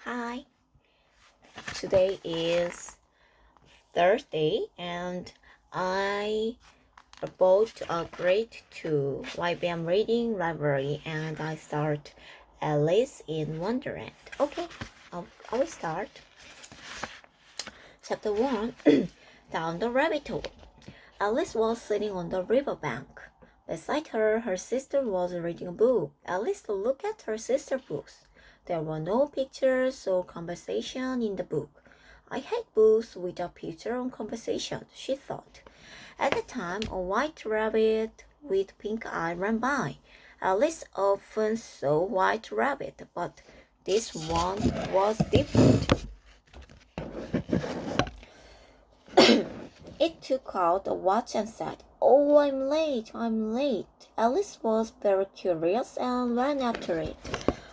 Hi, today is Thursday and I bought a grade 2 YBM reading library and I start Alice in Wonderland. Okay, I will start. Chapter 1 Down the Rabbit Hole. Alice was sitting on the riverbank. Beside her, her sister was reading a book. Alice looked at her sister's books. There were no pictures or conversation in the book. I hate books without picture or conversation, she thought. At the time, a white rabbit with pink eye ran by. Alice often saw white rabbit, but this one was different. It took out a watch and said, "Oh, I'm late. Alice was very curious and ran after it.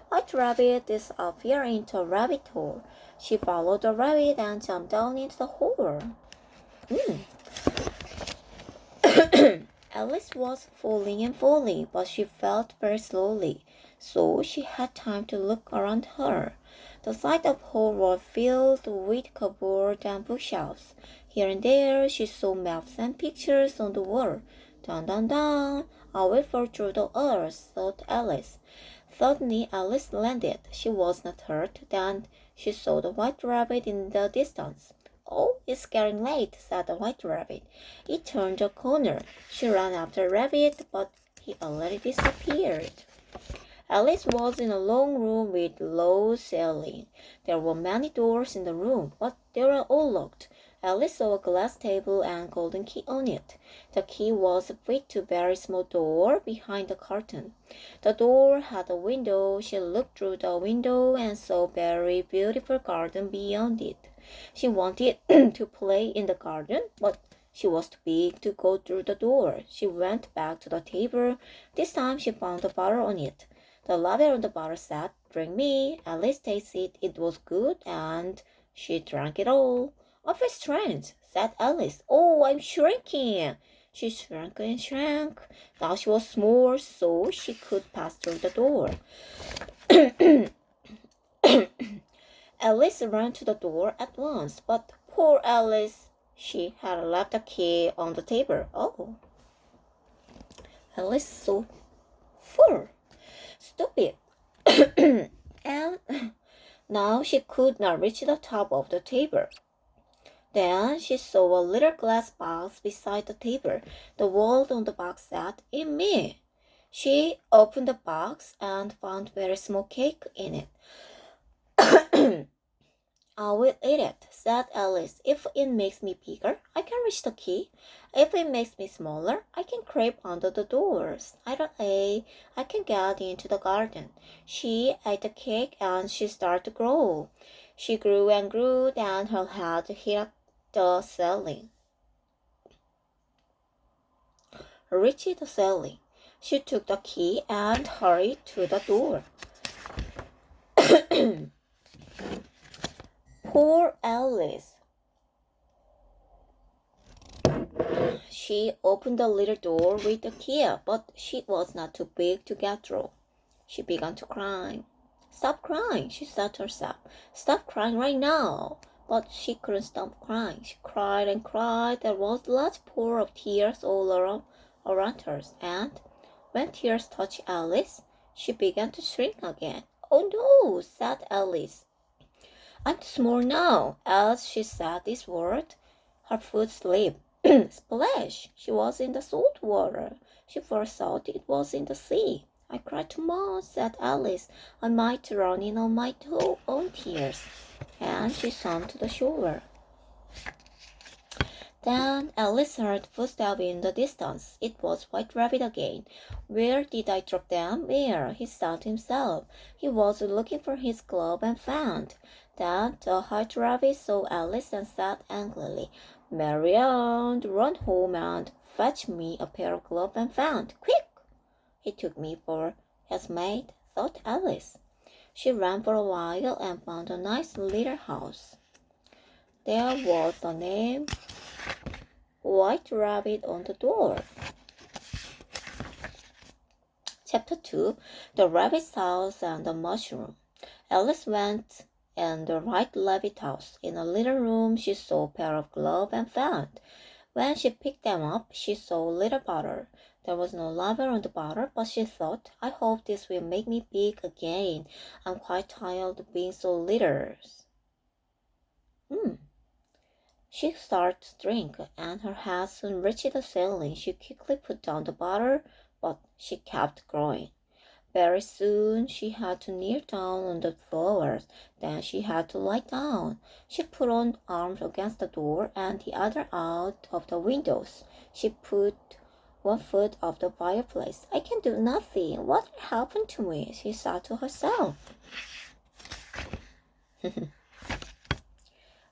White Rabbit disappeared into a rabbit hole. She followed the rabbit and jumped down into the hole. Alice was falling and falling, but she fell very slowly, so she had time to look around her. The side of the hole was filled with cupboards and bookshelves. Here and there she saw maps and pictures on the wall. Down, down, down, I will fall through the earth, thought Alice. Suddenly Alice landed. She was not hurt. Then she saw the white rabbit in the distance. "Oh, it's getting late," said the white rabbit. It turned a corner. She ran after the rabbit, but he already disappeared. Alice was in a long room with low ceiling. There were many doors in the room, but they were all locked. Alice saw a glass table and golden key on it. The key was fit to a very small door behind the curtain. The door had a window. She looked through the window and saw a very beautiful garden beyond it. She wanted to play in the garden, but she was too big to go through the door. She went back to the table. This time she found a bottle on it. The label on the bottle said, "Drink me." Alice tasted it. It was good, and she drank it all. "I feel strange," said Alice. "Oh, I'm shrinking." She shrank and shrank. Now she was small, so she could pass through the door. Alice ran to the door at once, but poor Alice, she had left the key on the table. Oh, Alice so full. Stupid. And now she could not reach the top of the table. Then she saw a little glass box beside the table. The word on the box said, "In me." She opened the box and found a very small cake in it. "I will eat it," said Alice. "If it makes me bigger, I can reach the key. If it makes me smaller, I can creep under the doors. Either I can get into the garden." She ate the cake and she started to grow. She grew and grew, then her head hit the ceiling. Reached the ceiling. She took the key and hurried to the door. Poor Alice. She opened the little door with the key, but she was not too big to get through. She began to cry. "Stop crying," she said to herself. "Stop crying right now." But she couldn't stop crying. She cried and cried. There was a large pool of tears all around her, and when tears touched Alice, she began to shrink again. "Oh no," said Alice. "I'm too small now." As she said this word, her foot slipped. Splash! She was in the salt water. She first thought it was in the sea. "I cried too much," said Alice. "I might drown in all my own tears." And she swam to the shore. Then Alice heard footsteps in the distance. It was White Rabbit again. "Where did I drop them?" "Where?" he said to himself. He was looking for his glove and found. Then the White Rabbit saw Alice and said angrily, "Marianne, run home and fetch me a pair of gloves and found. Quick!" "He took me for his maid," thought Alice. She ran for a while and found a nice little house. There was the name White Rabbit on the door. Chapter 2 The Rabbit's House and the Mushroom. Alice went in the right rabbit house. In a little room, she saw a pair of gloves and found. When she picked them up, she saw a little bottle. There was no label on the bottle, but she thought, I hope this will make me big again. I'm quite tired of being so little. She started to drink, and her head soon reached the ceiling. She quickly put down the bottle, but she kept growing. Very soon she had to kneel down on the floor. Then she had to lie down. She put one arm against the door and the other out of the windows. She put one foot off the fireplace. I can do nothing. What happened to me? She said to herself.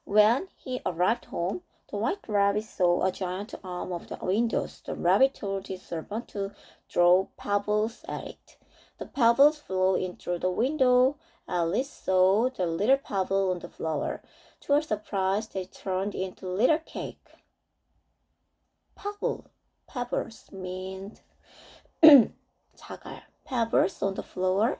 When he arrived home, the white rabbit saw a giant arm of the windows. The rabbit told his servant to throw pebbles at it. The pebbles flew in through the window. Alice saw the little pebble on the floor. To her surprise, they turned into little cake. Pebbles mean 자갈. Pebbles on the floor.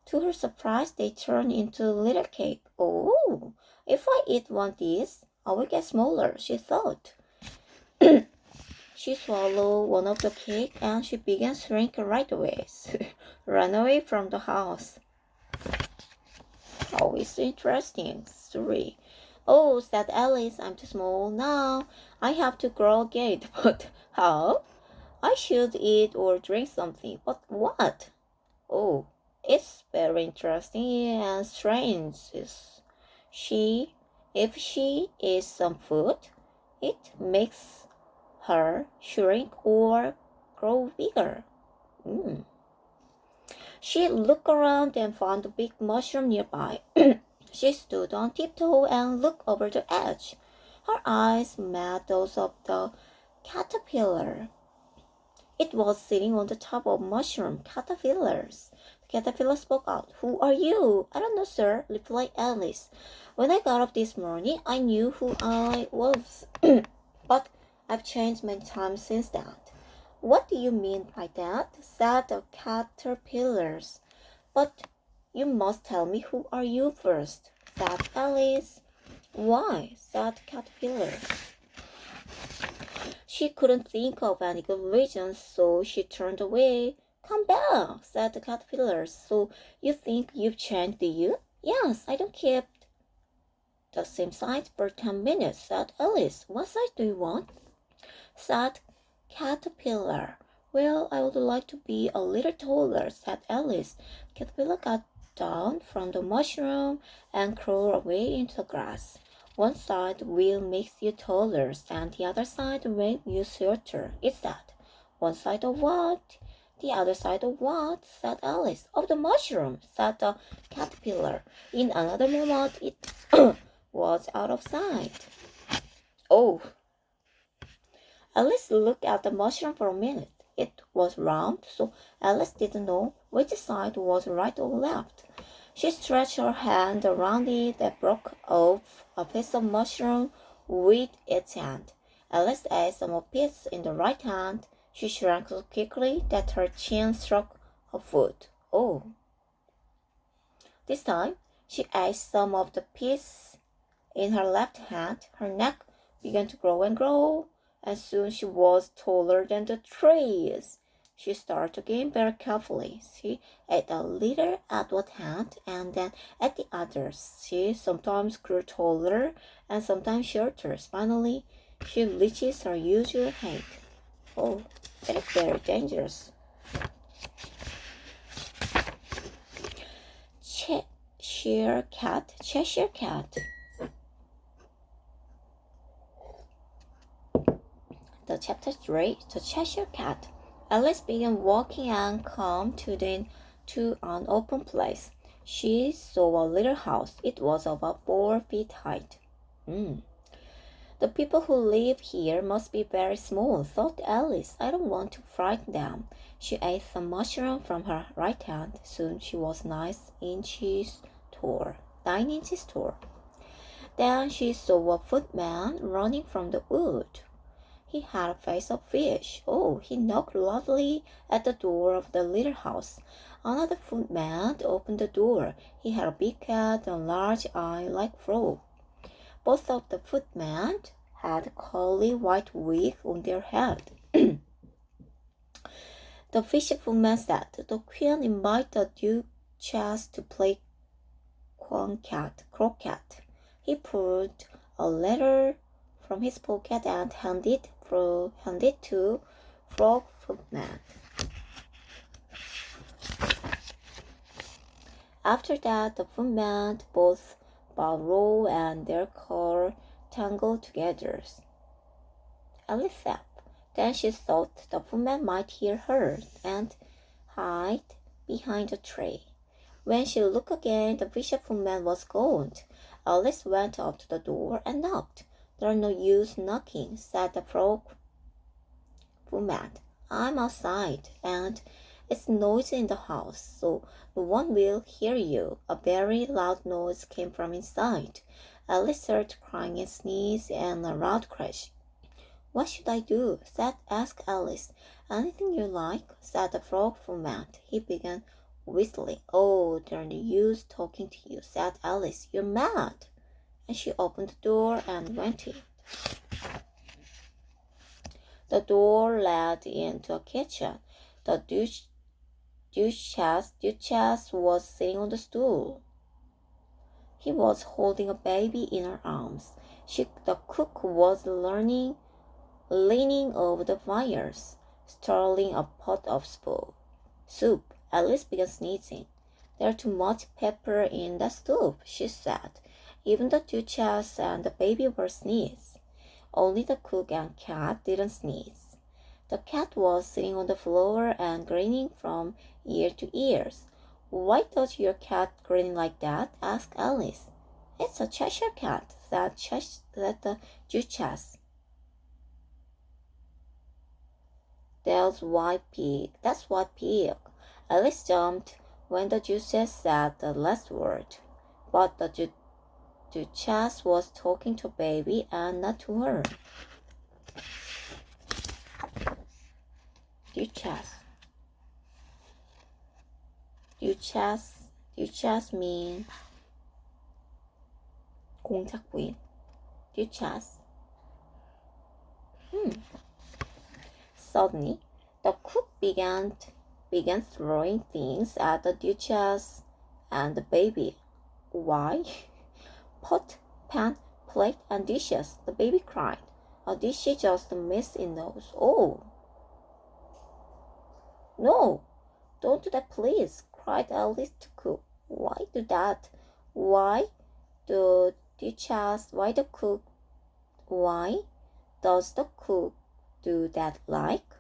To her surprise, they turned into little cake. Oh, if I eat one of these, I will get smaller, she thought. She swallowed one of the cake and she began shrinking right away. Ran away from the house. Oh, it's interesting story. Oh, said Alice, I'm too small now. I have to grow again. But how? I should eat or drink something. But what? Oh, it's very interesting and strange. If she eats some food, it makes her shrink or grow bigger. She looked around and found a big mushroom nearby. She stood on tiptoe and looked over the edge. Her eyes met those of the caterpillar. It was sitting on the top of mushroom caterpillars. The caterpillar spoke out. Who are you? I don't know, sir, replied Alice. When I got up this morning, I knew who I was. But I've changed many times since that. What do you mean by that? Said the caterpillars. But you must tell me who are you first, said Alice. Why? Said the caterpillar. She couldn't think of any good reason, so she turned away. Come back, said the caterpillar. So you think you've changed, do you? Yes, I don't keep the same size for 10 minutes, said Alice. What size do you want? Said Caterpillar. Well, I would like to be a little taller, said Alice. Caterpillar got down from the mushroom and crawled away into the grass. One side will make you taller, and the other side will make you shorter. It's that. One side of what? The other side of what? Said Alice. Of the mushroom, said the caterpillar. In another moment, it was out of sight. Oh! Alice looked at the mushroom for a minute. It was round, so Alice didn't know which side was right or left. She stretched her hand around it and broke off a piece of mushroom with its hand. Alice ate some of it in the right hand. She shrank so quickly that her chin struck her foot. Oh! This time, she ate some of the piece in her left hand. Her neck began to grow and grow, and soon she was taller than the trees. She started again very carefully. She ate a little at one hand and then at the other. She sometimes grew taller and sometimes shorter. Finally, she reaches her usual height. Oh, that is very dangerous. Cheshire Cat. The chapter 3, The Cheshire Cat. Alice began walking and came to an open place. She saw a little house. It was about 4 feet high. The people who live here must be very small, thought Alice. I don't want to frighten them. She ate some mushroom from her right hand. Soon she was 9 inches tall. Then she saw a footman running from the wood. He had a face of fish. Oh, he knocked loudly at the door of the little house. Another footman opened the door. He had a big head and a large eye like frog. Both of the footmen had curly white wigs on their head. The fisherwoman said, "The queen invited the duchess to play croquet." He pulled a letter from his pocket and handed to Frog Footman. After that, the footmen both bowed low and their car tangled together. Alice sat. Then she thought the footman might hear her and hide behind a tree. When she looked again, the fisherwoman was gone. Alice went up to the door and knocked. "There's no use knocking," said the frog woman. "I'm outside, and it's noisy in the house, so no one will hear you." A very loud noise came from inside. Alice started crying and sneezed and a loud crash. "What should I do?" asked Alice. "Anything you like," said the frog woman. He began whistling. "Oh, there's no use talking to you," said Alice. "You're mad." And she opened the door and went in. The door led into a kitchen. The Duchess was sitting on the stool. He was holding a baby in her arms. The cook was leaning over the fires, stirring a pot of soup. Alice began sneezing. "There's too much pepper in that soup," she said. Even the Duchess and the baby were sneezing. Only the cook and cat didn't sneeze. The cat was sitting on the floor and grinning from ear to ears. "Why does your cat grin like that?" asked Alice. "It's a Cheshire cat," said the Duchess. That's white pig. Alice jumped when the Duchess said the last word. But the Duchess was talking to baby and not to her. Duchess mean 공작부인. Duchess. Suddenly, the cook began throwing things at the Duchess and the baby. "Why?" "Pot, pan, plate, and dishes," the baby cried. "A dish just missed its nose." "Oh, no, don't do that, please," cried Alice to cook. "Why do that? Why the Duchess? Why the cook? Why does the cook do that like?"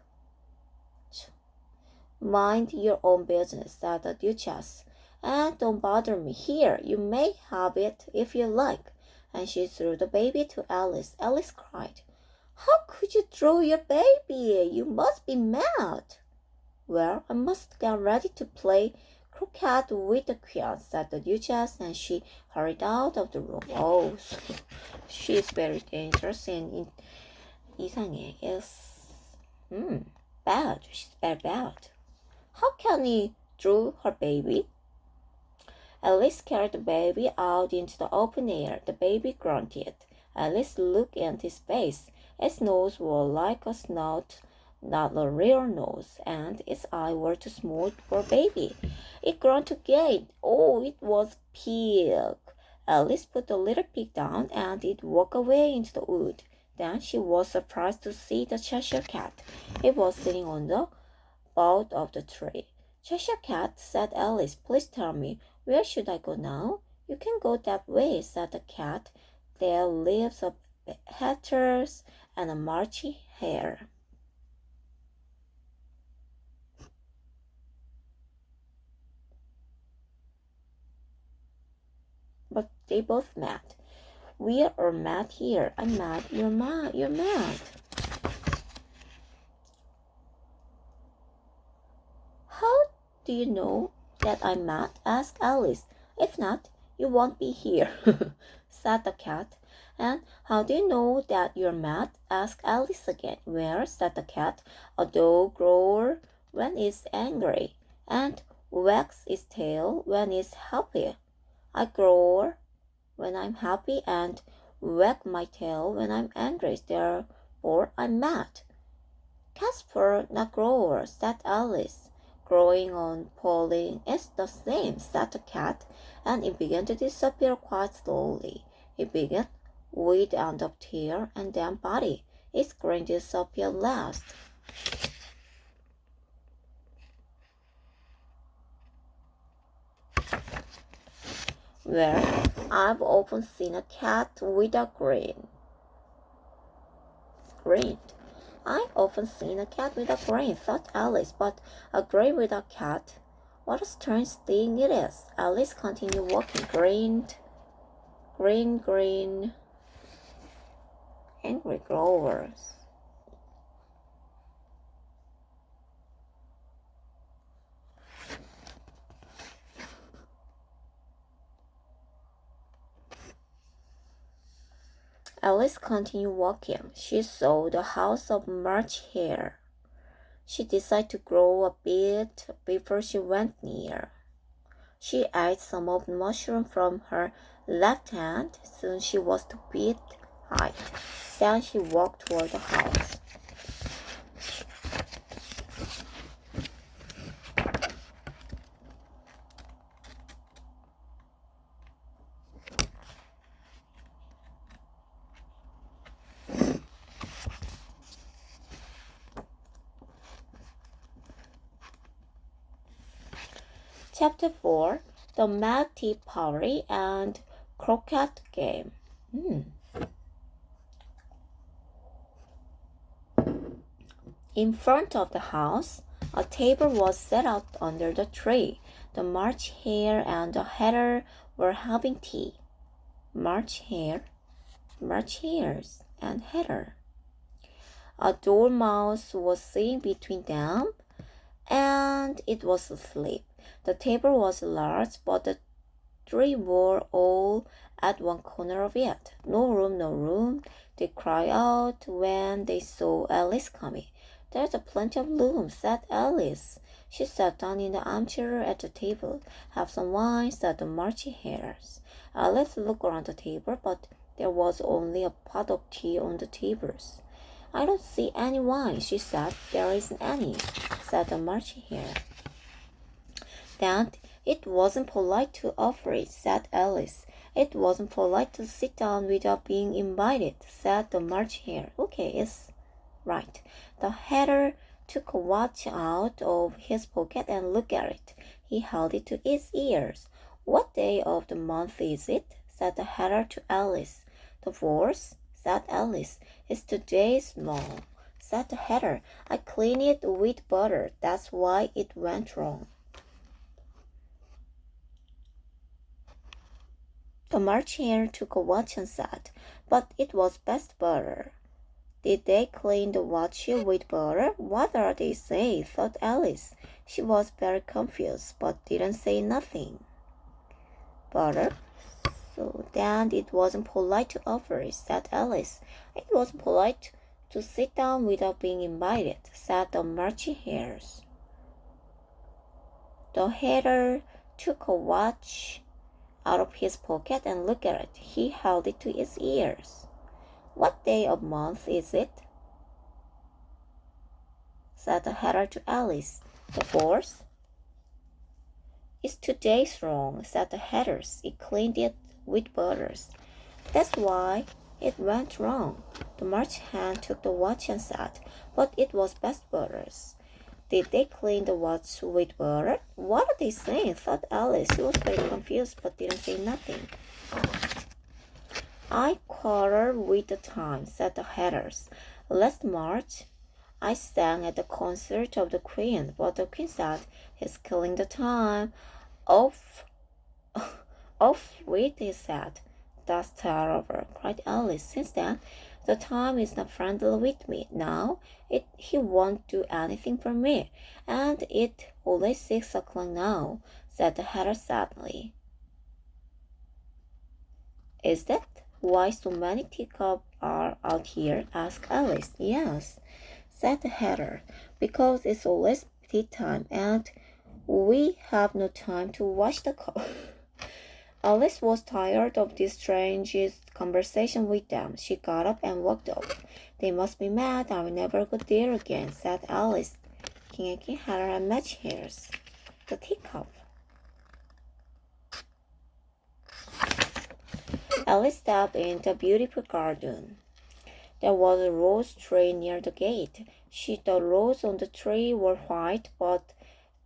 "Mind your own business," said the Duchess, "and don't bother me. Here, you may have it if you like." And she threw the baby to Alice. Alice cried, "How could you throw your baby? You must be mad." "Well, I must get ready to play croquet with the queen," said the Duchess, and she hurried out of the room. "Oh, she is very dangerous and 이상해. Yes. Bad. She's very bad. How can he throw her baby?" Alice carried the baby out into the open air. The baby grunted. Alice looked at his face. Its nose was like a snout, not a real nose, and its eyes were too small for a baby. It grunted again. Oh, it was pig. Alice put the little pig down, and it walked away into the wood. Then she was surprised to see the Cheshire Cat. It was sitting on the bough of the tree. "Cheshire Cat," said Alice, "please tell me, where should I go now?" "You can go that way," said the cat. "There lives a hatters and a marching hare." But they both mad. "We are mad here. I'm mad. You're mad. You're mad." "How do you know that I'm mad?" asked Alice. "If not, you won't be here," said the cat. And how do you know that you're mad? Asked Alice again. Well, said the cat, a dog growls when it's angry, and wags its tail when it's happy. I growl when I'm happy and wag my tail when I'm angry. Therefore, I'm mad. Casper, not grower, said Alice. Growing on Polly is the same, said the cat, and it began to disappear quite slowly. It began with the end of tail and then body. Its green disappeared last. Well, I've often seen a cat with a grin. I've often seen a cat with a grin, thought Alice, but a grin with a cat? What a strange thing it is. Alice continued walking. Grin. Angry growers. Alice continued walking. She saw the house of March Hare. She decided to grow a bit before she went near. She ate some of the mushroom from her left hand. Soon she was a bit height. Then she walked toward the house. Chapter 4, The Melty Party and Croquet Game. In front of the house, a table was set out under the tree. The March Hare and the Hatter were having tea. March Hares, and Hatter. A dormouse was sitting between them, and it was asleep. The table was large, but the three were all at one corner of it. No room, they cried out when they saw Alice coming. There's plenty of room, said Alice. She sat down in the armchair at the table. Have some wine, said the March Hares. Alice looked around the table, but there was only a pot of tea on the tables. I don't see any wine, she said. There isn't any, said the March Hare. Then it wasn't polite to offer it, said Alice. It wasn't polite to sit down without being invited, said the March Hare. Okay, it's right. The Hatter took a watch out of his pocket and looked at it. He held it to his ears. What day of the month is it? Said the Hatter to Alice. The 4th, said Alice. It's today small, said the Hatter. I cleaned it with butter. That's why it went wrong. The March Hare took a watch and said, but it was best butter. Did they clean the watch with butter? What are they saying? Thought Alice. She was very confused, but didn't say nothing. Butter? So then it wasn't polite to offer it, said Alice. It wasn't polite to sit down without being invited, said the March Hares. The Hatter took a watch out of his pocket and looked at it. He held it to his ears. What day of month is it? Said the Hatter to Alice. The 4th. It's 2 days wrong, said the Hatters. It cleaned it with butters. That's why it went wrong. The March Hen took the watch and said, but it was best butters. Did they clean the watch with butter? What are they saying? Thought Alice. She was very confused but didn't say nothing. I quarrel with the time, said the Hatters. Last March, I sang at the concert of the Queen, but the Queen said, he's killing the time. Off with his head. That's terrible, cried Alice. Since then, the time is not friendly with me. Now, he won't do anything for me. And it's only 6 o'clock now, said the Hatter sadly. Is that? Why so many teacups are out here? Asked Alice. Yes, said the Hatter, because it's always tea time and we have no time to wash the cup. Alice was tired of this strange conversation with them. She got up and walked off. They must be mad. I will never go there again, said Alice. King and Queen Hatter had match hairs. The teacup. Alice stepped into a beautiful garden. There was a rose tree near the gate. The roses on the tree were white, but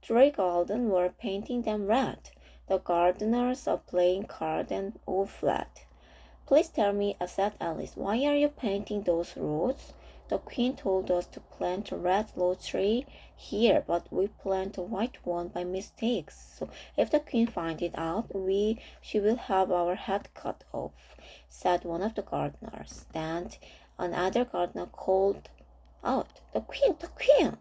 Tree Garden were painting them red. The gardeners are playing cards and all flat. Please tell me, said Alice, why are you painting those roses? The queen told us to plant a red rose tree here, but we planted a white one by mistake. So if the queen finds it out, she will have our head cut off, said one of the gardeners. Then another gardener called out, the queen,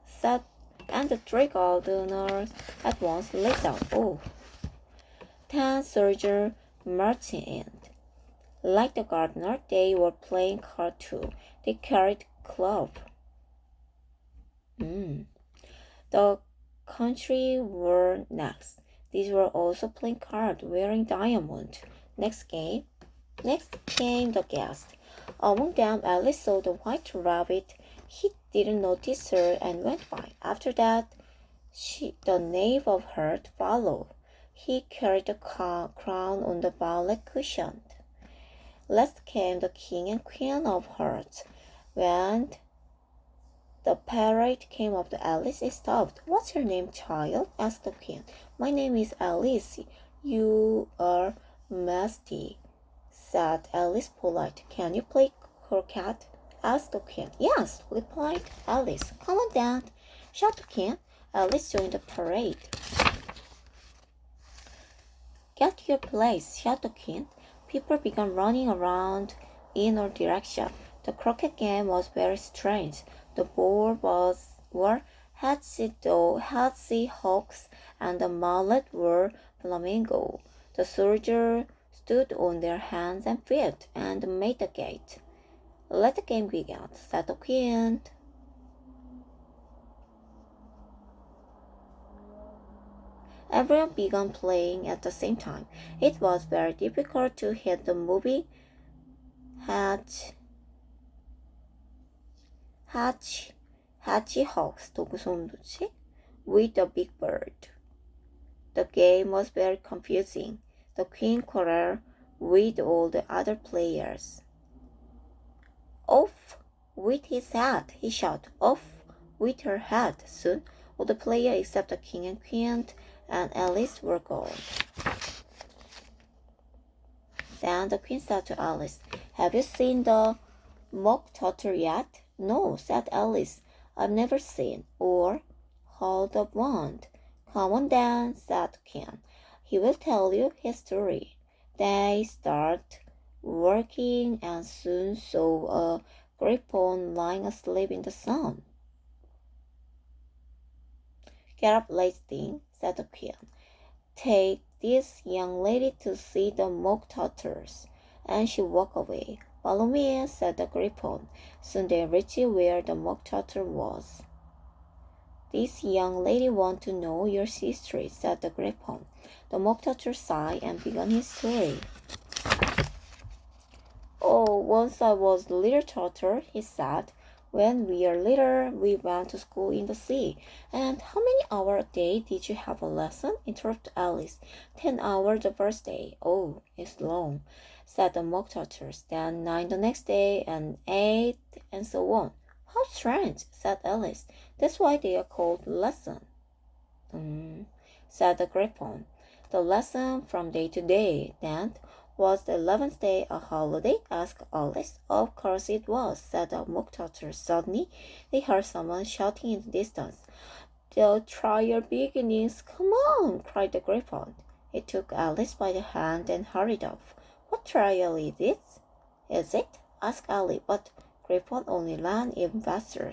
said, and the three gardeners at once lay down. Oh, 10 soldiers marching in. Like the gardener, they were playing cards too. They carried clubs. The country were next. These were also playing cards, wearing diamonds. Next came the guest. Among them, Alice saw the white rabbit. He didn't notice her and went by. After that, the knave of hearts followed. He carried the crown on the violet cushion. Last came the king and queen of hearts. When the parrot came up to Alice, it stopped. What's your name, child? Asked the queen. My name is Alice. You are Majesty, said Alice polite. Can you play croquet? Asked the queen. Yes, replied Alice. Come on then, shouted the king. Alice joined the parade. Get to your place, shouted the king. People began running around in all directions. The croquet game was very strange. The board were hedgehogs and the mallet were flamingo. The soldiers stood on their hands and feet and made the gate. Let the game begin, said the queen. Everyone began playing at the same time. It was very difficult to hit the moving hedgehogs with the big bird. The game was very confusing. The queen quarreled with all the other players. Off with his head, he shouted. Off with her head. Soon, all the players except the king and queen and Alice were gone. Then the queen said to Alice, have you seen the mock turtle yet? No, said Alice. I've never seen or heard of one. Come on then, said the king. He will tell you his story. They start working and soon saw a griffon lying asleep in the sun. Get up, lady, said the queen. Take this young lady to see the mock turtles. And she walked away. Follow me, said the griffon. Soon they reached where the mock turtle was. This young lady wants to know your history, said the griffon. The mock turtle sighed and began his story. Oh, once I was a little turtle, he said. When we were little, we went to school in the sea. And how many hours a day did you have a lesson? Interrupted Alice. 10 hours the first day. Oh, it's long, said the mock turtles. Then 9 the next day, and 8, and so on. How strange, said Alice. That's why they are called lessons. Said the griffon. The lesson from day to day. Then, was the 11th day a holiday? Asked Alice. Of course it was, said the mock turtle. Suddenly, they heard someone shouting in the distance. The trial begins. Come on, cried the griffon. He took Alice by the hand and hurried off. What trial is it? Asked Alice, but Griffon only ran even faster.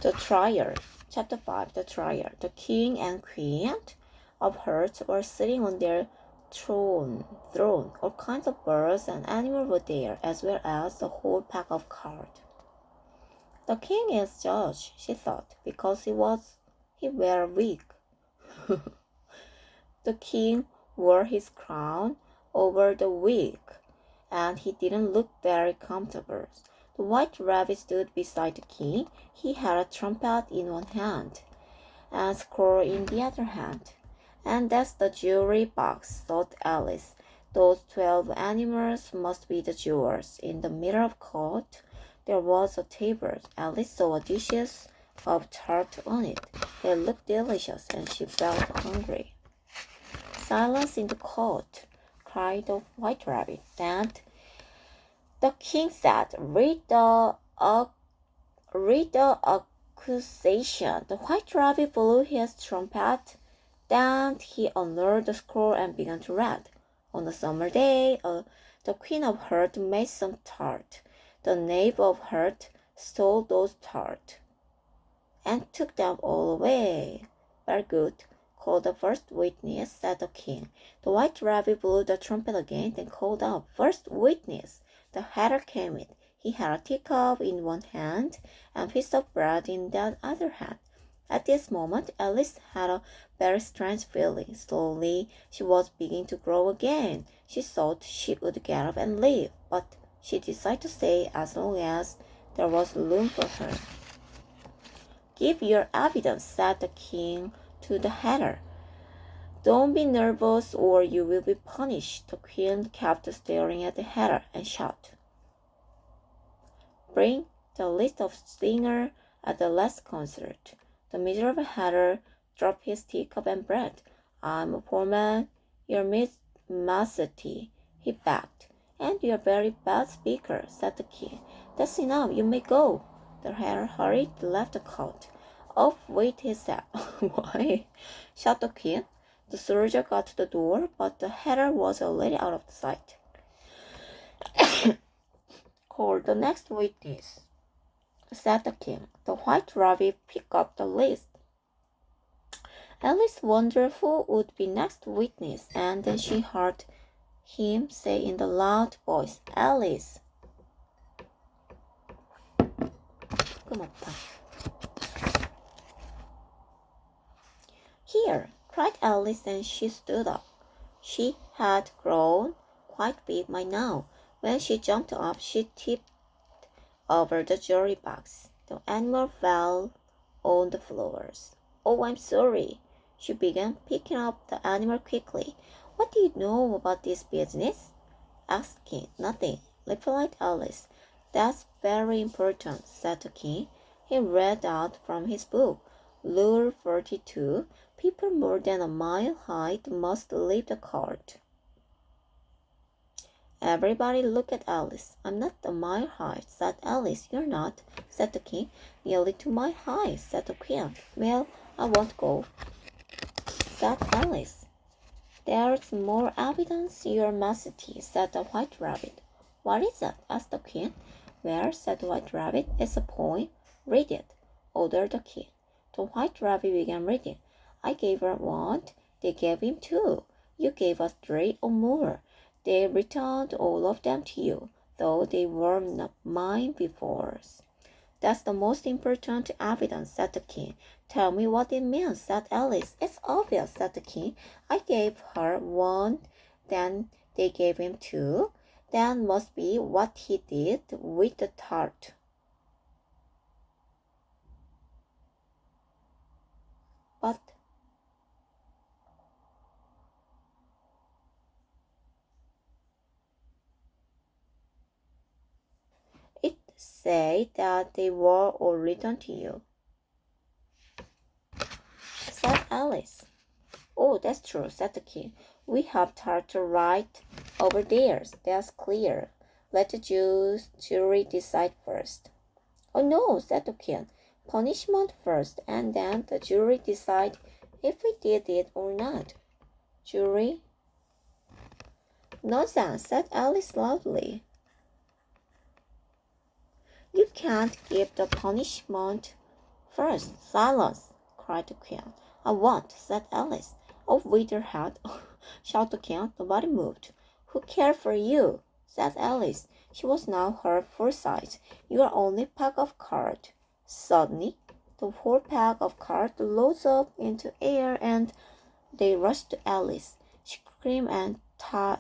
The trial. Chapter 5. The trial. The king and queen of hearts were sitting on their throne. All kinds of birds and animals were there, as well as the whole pack of cards. The king is judge, she thought, because he wore a wig. The king wore his crown over the wig, and he didn't look very comfortable. The white rabbit stood beside the king. He had a trumpet in one hand and a scroll in the other hand. And that's the jury box, thought Alice. Those 12 animals must be the jurors. In the middle of court, there was a table. Alice saw dishes of tart on it. They looked delicious, and she felt hungry. Silence in the court, cried the white rabbit. Then the king said, read the accusation. The white rabbit blew his trumpet. Then he unrolled the scroll and began to read. On a summer day, the queen of hearts made some tart. The knave of hearts stole those tarts and took them all away. Very good. Call the first witness, said the king. The white rabbit blew the trumpet again, then called out, first witness. The hatter came in. He had a teacup in one hand and a piece of bread in the other hand. At this moment, Alice had a very strange feeling. Slowly, she was beginning to grow again. She thought she would get up and leave, but she decided to stay as long as there was room for her. Give your evidence, said the king to the hatter. Don't be nervous or you will be punished. The queen kept staring at the hatter and shouted, bring the list of singers at the last concert. The miserable hatter dropped his teacup and bread. I'm a poor man, your majesty, he begged. And you're a very bad speaker, said the king. That's enough, you may go. The hatter hurried left the court. Off wait, he said. Why? Shouted the king. The soldier got to the door, but the hatter was already out of sight. Call the next witness, said the king. The white rabbit picked up the list. Alice wondered who would be next witness, and then she heard him say in a loud voice, Alice. 끊었다. Here, cried Alice, and she stood up. She had grown quite big by now. When she jumped up, she tipped over the jury box. The animal fell on the floors. Oh, I'm sorry. She began picking up the animal quickly. What do you know about this business? Asked the king. Nothing, replied Alice. That's very important, said the king. He read out from his book. Rule 42. People more than a mile high must leave the court. Everybody looked at Alice. I'm not a mile high, said Alice. You're not, said the king. Nearly 2 miles high, said the queen. Well, I won't go, said Alice. There's more evidence, your majesty, said the white rabbit. What is it? Asked the queen. Well, said the white rabbit, it's a poem. Read it, ordered the king. The white rabbit began reading. I gave her 1, they gave him 2. You gave us 3 or more. They returned all of them to you, though they were not mine before. That's the most important evidence, said the king. Tell me what it means, said Alice. It's obvious, said the king. I gave her 1, then they gave him 2. That must be what he did with the tart. But it said that they were all returned to you, said Alice. Oh, that's true, said the king. We have tartar right over there. That's clear. Let the jury decide first. Oh no, said the king. Punishment first, and then the jury decide if we did it or not. Jury? Nonsense, said Alice loudly. You can't give the punishment First, silence, cried the Queen. I won't, said Alice. Off with your head, shouted the King. Nobody moved. Who cared for you? Said Alice. She was now her full size. You are only a pack of cards. Suddenly, the whole pack of cards rose up into air and they rushed to Alice. She screamed and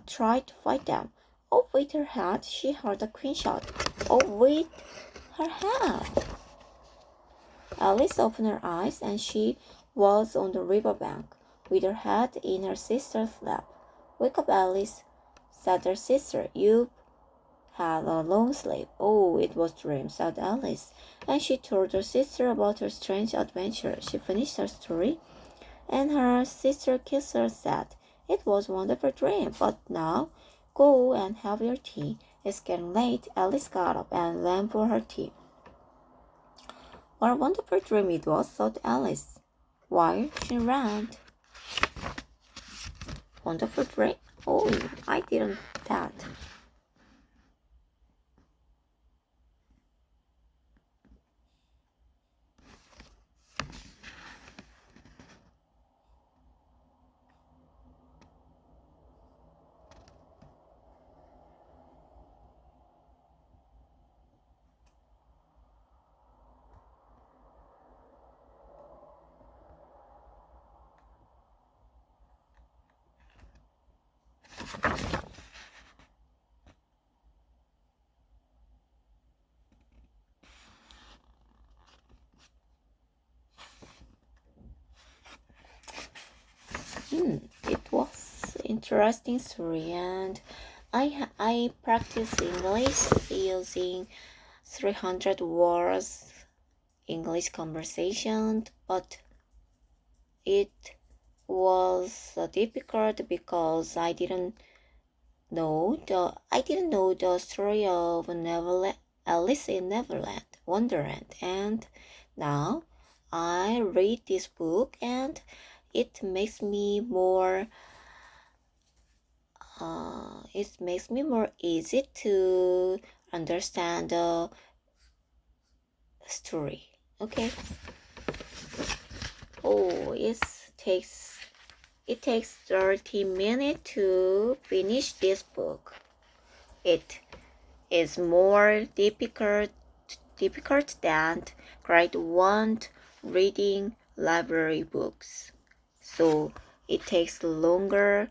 tried to fight them. Off with her head, she heard the Queen shout. Off with her head. Alice opened her eyes and she was on the river bank, with her head in her sister's lap. Wake up, Alice, said her sister. You've had a long sleep. Oh, it was a dream, said Alice, and she told her sister about her strange adventure. She finished her story, and her sister kissed her and said, It was a wonderful dream, but now go and have your tea. It's getting late. Alice got up and ran for her tea. What a wonderful dream it was, thought Alice, while she ran. Wonderful dream? Oh, I didn't that. It was interesting story, and I practice English using 300 words English conversation, but it was difficult because I didn't know the story of Neverland, Alice in Neverland, Wonderland, and now I read this book and it makes me more easy to understand the story. Okay. Oh, it takes 30 minutes to finish this book. It is more difficult than grade 1 reading library books. So it takes longer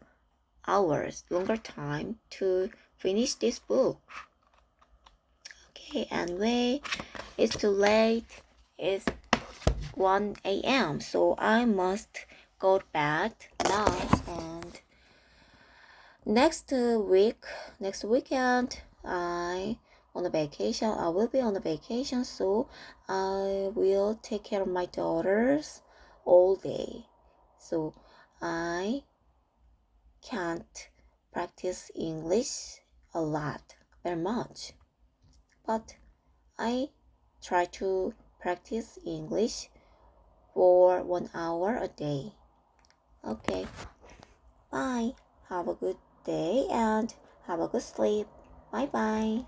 time to finish this book. Okay, anyway, it's too late. It's 1 a.m. So I must go to bed now. And next weekend, I on a vacation. I will be on a vacation, so I will take care of my daughters all day. So I can't practice English a lot, very much, but I try to practice English for 1 hour a day. Okay, bye. Have a good day and have a good sleep. Bye bye.